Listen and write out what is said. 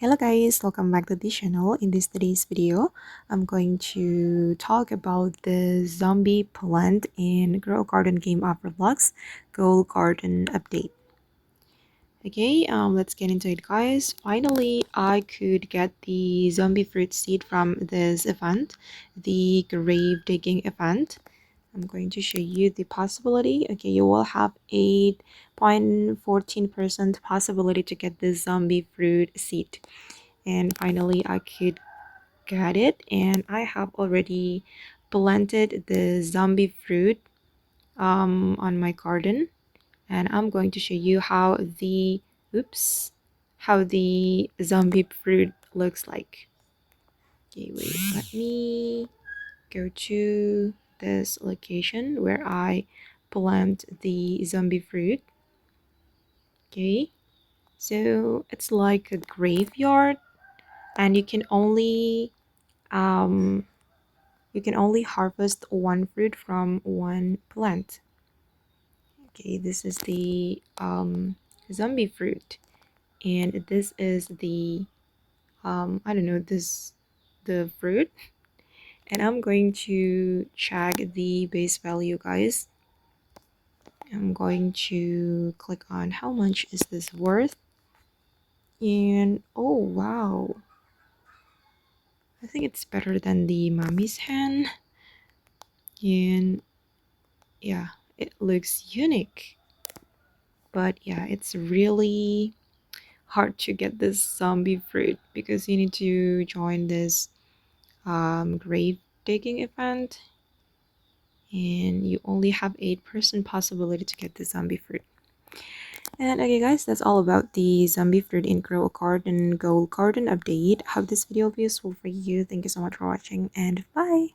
Hello guys, welcome back to the channel. In today's video, I'm going to talk about the zombie plant in Grow Garden game of Roblox Ghoul Garden update. Okay, let's get into it guys. Finally, I could get the zombie fruit seed from this event, the grave digging event. I'm going to show you the possibility. Okay, you will have 8.14% possibility to get this zombie fruit seed. And finally I could get it, and I have already planted the zombie fruit on my garden, and I'm going to show you how the zombie fruit looks like. Okay, wait, let me go to this location where I plant the zombie fruit. Okay, so it's like a graveyard, and um you can only harvest one fruit from one plant. Okay, this is the zombie fruit, and this is the I don't know, the fruit. And I'm going to check the base value guys. I'm going to click on how much is this worth, and oh wow, I think it's better than the mommy's hen. And yeah, it looks unique, but yeah, it's really hard to get this zombie fruit because you need to join this grave digging event, and you only have 8% possibility to get the zombie fruit. And okay guys, that's all about the zombie fruit in Grow Garden Ghoul Garden update. Hope this video was useful for you. Thank you so much for watching, and bye.